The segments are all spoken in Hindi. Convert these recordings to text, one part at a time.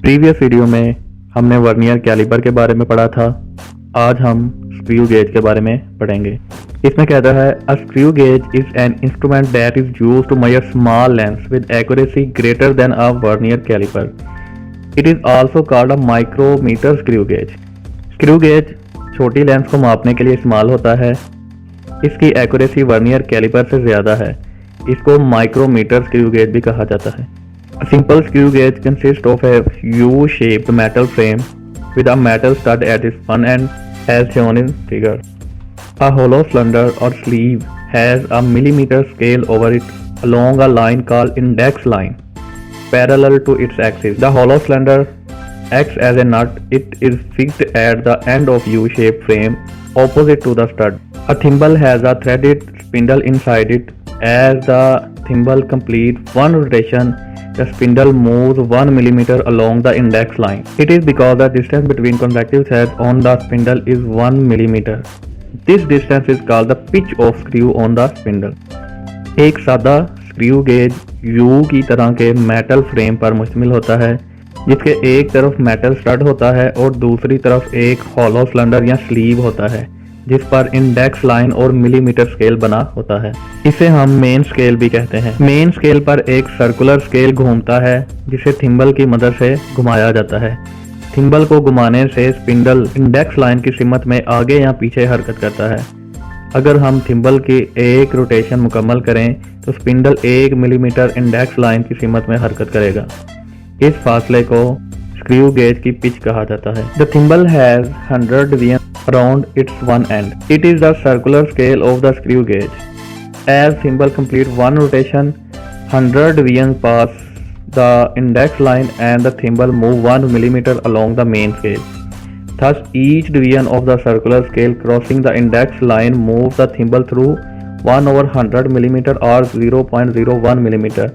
प्रीवियस वीडियो में हमने वर्नियर कैलिपर के बारे में पढ़ा था। आज हम स्क्रू गेज के बारे में पढ़ेंगे। इसमें कहता है a screw gauge is an instrument that is used to measure small lengths with accuracy greater than a vernier caliper. It is also called a micrometer screw gauge. Screw gauge छोटी लेंथ को मापने के लिए इस्तेमाल होता है। इसकी एक्यूरेसी वर्नियर कैलिपर से ज़्यादा है। इसको माइक्रोमीटर स्क्रू गेज भी कहा जाता है। A simple screw gauge consists of a U-shaped metal frame with a metal stud at its one end as shown in figure. A hollow cylinder or sleeve has a millimeter scale over it along a line called index line parallel to its axis. The hollow cylinder acts as a nut. It is fixed at the end of U-shaped frame opposite to the stud. A thimble has a threaded spindle inside it. As the thimble completes one rotation, the spindle moves 1 millimeter along the index line. It is because the distance between consecutive threads on the spindle is 1 millimeter. This distance is called the pitch of screw on the spindle. एक सादा स्क्रू गेज U की तरह के मेटल फ्रेम पर मुश्तमिल होता है, जिसके एक तरफ मेटल स्टड होता है और दूसरी तरफ एक हॉलो सिलेंडर या स्लीव होता है, जिस पर इंडेक्स लाइन और मिलीमीटर स्केल बना होता है। इसे हम मेन स्केल भी कहते हैं। मेन स्केल पर एक सर्कुलर स्केल घूमता है, जिसे थिम्बल की मदद से घुमाया जाता है। थिम्बल को घुमाने से स्पिंडल इंडेक्स लाइन की सिमत में आगे या पीछे हरकत करता है। अगर हम थिम्बल की एक रोटेशन मुकम्मल करें तो स्पिंडल 1 मिलीमीटर इंडेक्स लाइन की सिमत में हरकत करेगा। इस फासले को स्क्रू गेज की पिच कहा जाता है। The thimble has 100 divisions around its one end. It is the circular scale of the screw gauge. As thimble complete one rotation, 100 divisions pass the index line and the thimble move 1 millimeter along the main scale. Thus, each division of the circular scale crossing the index line moves the thimble through 1/100 millimeter or 0.01 millimeter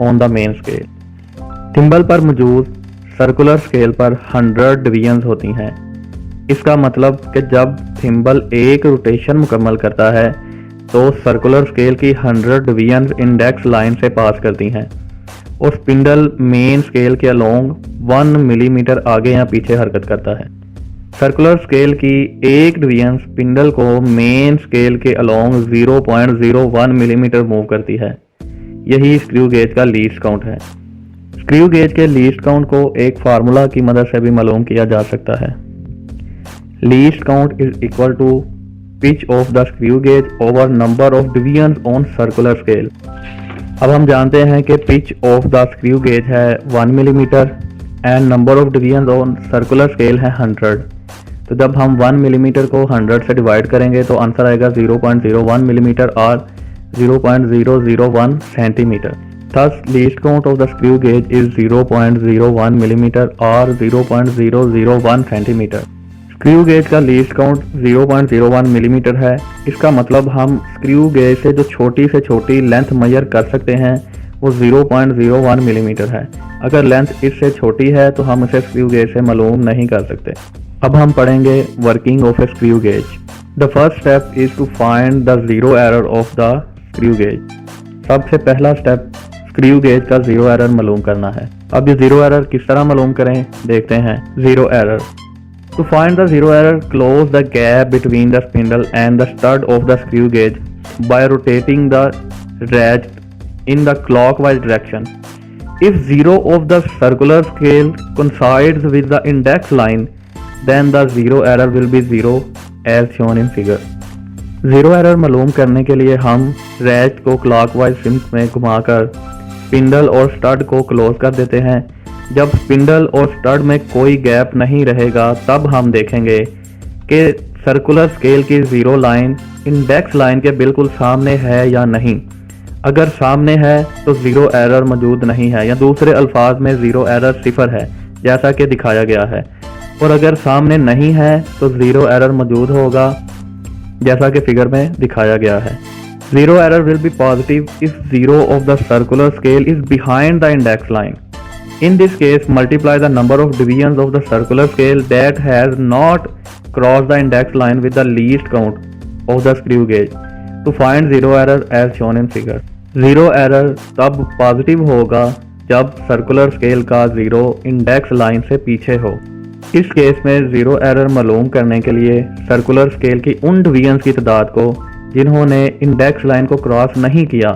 on the main scale. Thimble पर मौजूद सर्कुलर स्केल पर 100 डिवीजन्स होती हैं। इसका मतलब कि जब थिम्बल एक रोटेशन मुकम्मल करता है तो सर्कुलर स्केल की 100 डिवीजन्स इंडेक्स लाइन से पास करती हैं और स्पिंडल मेन स्केल के अलोंग 1 मिलीमीटर आगे या पीछे हरकत करता है। सर्कुलर स्केल की एक डिवीजन स्पिंडल को मेन स्केल के अलोंग 0.01 मिलीमीटर मूव करती है। यही स्क्रू गेज का लीस्ट काउंट है। स्क्रू गेज के लीस्ट काउंट को एक फार्मूला की मदद से भी मालूम किया जा सकता है। Least count is equal to pitch of the screw gauge over number of divisions on circular scale. अब हम जानते हैं कि pitch of the screw gauge है 1 millimetre and number of divisions on circular scale है 100। तो जब हम 1 मिलीमीटर को 100 से डिवाइड करेंगे तो आंसर आएगा 0.01 मिलीमीटर और 0.001 centimetre. Thus, least count of the screw gauge is 0.01 millimeter or 0.001 centimeter. Screw gauge का लीस्ट काउंट 0.01 मिलीमीटर है। इसका मतलब हम स्क्रू गेज से जो छोटी से छोटी लेंथ मेजर कर सकते हैं वो 0.01 मिलीमीटर है। अगर लेंथ इससे छोटी है तो हम इसे स्क्रू गेज से मालूम नहीं कर सकते। अब हम पढ़ेंगे working of a screw gauge. The first step is to find the zero error of the screw gauge. सबसे पहला स्टेप स्क्रू गेज का जीरो एरर मालूम करना है। अब ये जीरो एरर किस तरह मालूम करें देखते हैं। Zero error to find the zero error close the gap between the spindle and the stud of the screw gauge by rotating the ratchet in the clockwise direction. If zero of the circular scale coincides with the index line then the zero error will be zero as shown in figure. Zero error मालूम करने के लिए हम रेज को क्लॉकवाइज सिमत में घुमाकर स्पिंडल और स्टड को क्लोज कर देते हैं। जब स्पिंडल और स्टड में कोई गैप नहीं रहेगा तब हम देखेंगे कि सर्कुलर स्केल की जीरो लाइन इंडेक्स लाइन के बिल्कुल सामने है या नहीं। अगर सामने है तो जीरो एरर मौजूद नहीं है, या दूसरे अल्फाज में जीरो एरर सिफर है जैसा कि दिखाया गया है। और अगर सामने नहीं है तो जीरो एरर मौजूद होगा जैसा कि फिगर में दिखाया गया है। Zero error will be positive if zero of the circular scale is behind the index line. In this case, multiply the number of divisions of the circular scale that has not crossed the index line with the least count of the screw gauge to find zero error as shown in figure. Zero error तब पॉजिटिव होगा जब सर्कुलर स्केल का जीरो इंडेक्स लाइन से पीछे हो। इस केस में जीरो एरर मालूम करने के लिए सर्कुलर स्केल की उन डिवीजन्स की तादाद को जिन्होंने इंडेक्स लाइन को क्रॉस नहीं किया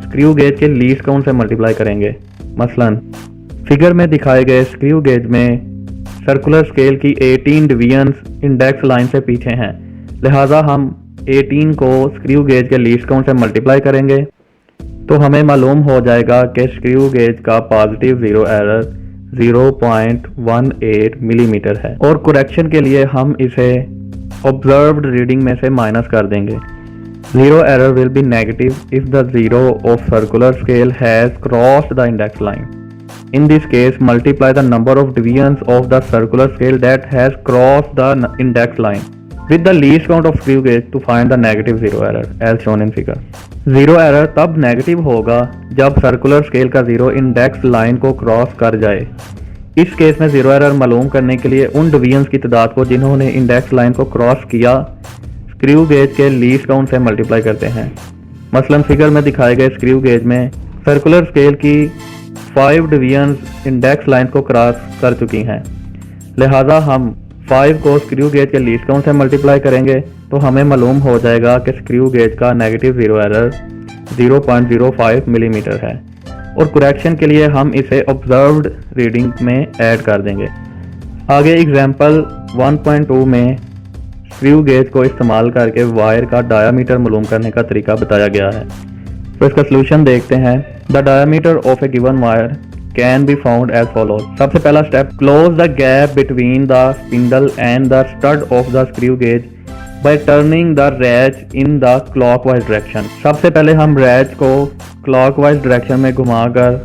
स्क्रू गेज के लीस्ट काउंट से मल्टीप्लाई करेंगे। मसलन फिगर में दिखाए गए स्क्रू गेज में सर्कुलर स्केल की 18 डिवीजन्स इंडेक्स लाइन से पीछे हैं, लिहाजा हम 18 को स्क्रू गेज के लीस्ट काउंट से मल्टीप्लाई करेंगे तो हमें मालूम हो जाएगा कि स्क्रू गेज का पॉजिटिव जीरो एरर 0.18 मिलीमीटर है और करेक्शन के लिए हम इसे ऑब्जर्व्ड रीडिंग में से माइनस कर देंगे। Zero error will be negative if the zero of circular scale has crossed the index line. In this case, multiply the number of divisions of the circular scale that has crossed the index line with the least count of screw gauge to find the negative zero error as shown in figure. Zero error तब नेगेटिव होगा जब सर्कुलर स्केल का जीरो इंडेक्स लाइन को क्रॉस कर जाए। इस केस में जीरो एरर मालूम करने के लिए उन डिवीजन्स की तादाद को जिन्होंने इंडेक्स लाइन को क्रॉस किया स्क्रू गेज के लीस्ट काउंट से मल्टीप्लाई करते हैं। मसलन फिगर में दिखाए गए स्क्रू गेज में सर्कुलर स्केल की 5 डिवीजन्स इंडेक्स लाइन को क्रॉस कर चुकी हैं, लिहाजा हम 5 को स्क्रू गेज के लीस्ट काउंट से मल्टीप्लाई करेंगे तो हमें मालूम हो जाएगा कि स्क्रू गेज का नेगेटिव जीरो एरर 0.05 मिलीमीटर है और करेक्शन के लिए हम इसे ऑब्जर्व्ड रीडिंग में ऐड कर देंगे। आगे एग्जांपल 1.2 में स्क्रू गेज को इस्तेमाल करके वायर का डायामीटर मालूम करने का तरीका बताया गया है। तो इसका सोल्यूशन देखते हैं। The diameter of a given wire can be found as follows. सबसे पहला step, close the gap between the spindle and the stud of the screw gauge by turning the ratchet in the clockwise direction. सबसे पहले हम रैच को क्लॉकवाइज डायरेक्शन में घुमाकर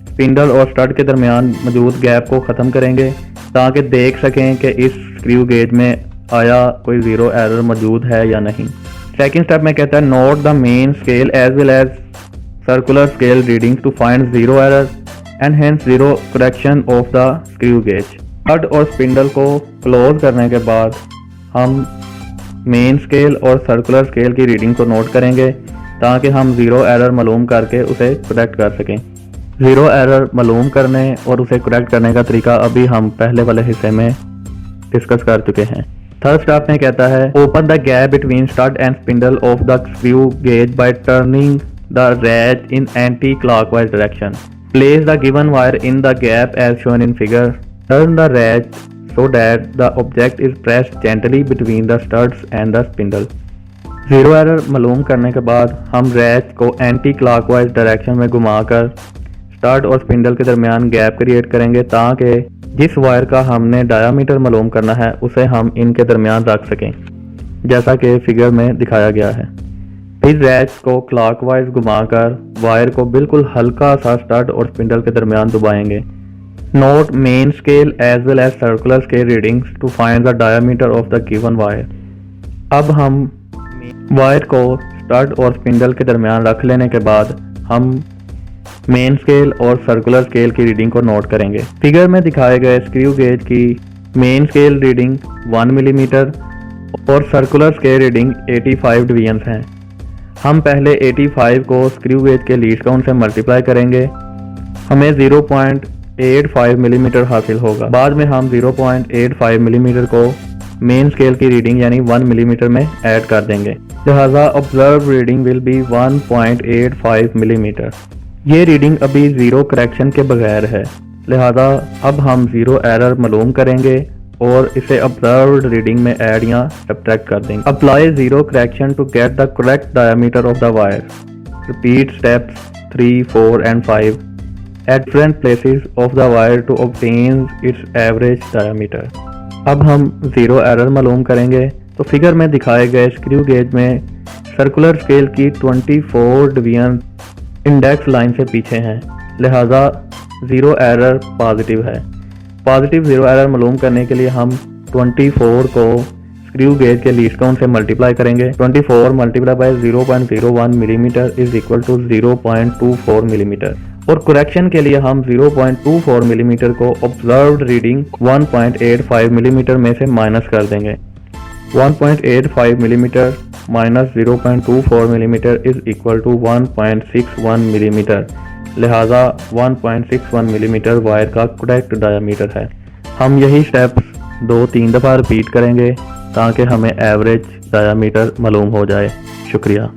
स्पिंडल और स्टड के दरमियान मौजूद गैप को ख़त्म करेंगे ताकि देख सकें कि इस स्क्रू गेज में आया कोई ज़ीरो एरर मौजूद है या नहीं। सेकेंड स्टेप में कहता है note the main scale as well as circular scale reading to find zero error and hence zero correction of the screw gauge. Stud और स्पिंडल को क्लोज करने के बाद हम मेन स्केल और सर्कुलर स्केल की रीडिंग को नोट करेंगे ताकि हम ज़ीरो एरर मालूम करके उसे करेक्ट कर सकें। ज़ीरो एरर मालूम करने और उसे करेक्ट करने का तरीका अभी हम पहले वाले हिस्से में डिस्कस कर चुके हैं। थर्ड स्टेप में कहता है open the gap between stud and spindle of the screw gauge by turning the ratchet in anticlockwise direction. Place the given wire in the gap as shown in figure. Turn the ratchet so that the object is pressed gently between the studs and the spindle। Zero error मालूम करने के बाद हम रैच को एंटी क्लॉकवाइज डायरेक्शन में घुमाकर स्टड और स्पिंडल के दरमियान गैप क्रिएट करेंगे ताकि जिस वायर का हमने डायामीटर मालूम करना है उसे हम इनके दरमियान रख सकें, जैसा कि फिगर में दिखाया गया है। इस रैच को क्लॉकवाइज घुमाकर वायर को बिल्कुल हल्का सा स्टड और स्पिंडल के दरमियान दबाएंगे। Note main scale as well as circular scale readings to find the diameter of the given wire। अब हम वायर को स्टड और स्पिंडल के दरमियान रख लेने के बाद हम मेन स्केल और सर्कुलर स्केल की रीडिंग को नोट करेंगे। फिगर में दिखाए गए स्क्रू गेज की मेन स्केल रीडिंग 1 मिलीमीटर और सर्कुलर स्केल रीडिंग 85 डिवीजन्स हैं। हम पहले 85 को स्क्रू गेज के लीस्ट काउंट से मल्टीप्लाई करेंगे, हमें 0.85 मिलीमीटर हासिल होगा। बाद में हम 0.85 मिलीमीटर को मेन स्केल की रीडिंग यानी 1 मिलीमीटर में ऐड कर देंगे, लिहाजा observe reading will be 1.85 millimetre. ये रीडिंग अभी जीरो करेक्शन के बगैर है, लिहाजा अब हम जीरो एरर मालूम करेंगे और इसे ऑब्जर्व्ड रीडिंग में ऐड या सब्ट्रैक्ट कर देंगे। Apply zero correction to get the correct diameter of the wire. Repeat steps 3, 4 and 5 at different places of the wire to obtain its average diameter। अब हम जीरो एरर मालूम करेंगे तो फिगर में दिखाए गए स्क्रू गेज में सर्कुलर स्केल की 24 डिवीजन इंडेक्स लाइन से पीछे हैं, लिहाजा जीरो एरर पॉजिटिव है। पॉजिटिव जीरो एरर मालूम करने के लिए हम 24 को स्क्रू गेज के लीस्ट काउंट से मल्टीप्लाई करेंगे। 24 multiply by 0.01 millimetre is equal to 0.24 millimetre और करेक्शन के लिए हम 0.24 मिलीमीटर को ऑब्जर्व्ड रीडिंग 1.85 मिलीमीटर में से माइनस कर देंगे। 1.85 millimetre minus 0.24 millimetre is equal to 1.61 millimetre. लिहाजा 1.61 मिलीमीटर वायर का करेक्ट डायामीटर है। हम यही स्टेप्स 2-3 दफ़ा रिपीट करेंगे ताकि हमें एवरेज डायामीटर मालूम हो जाए। शुक्रिया।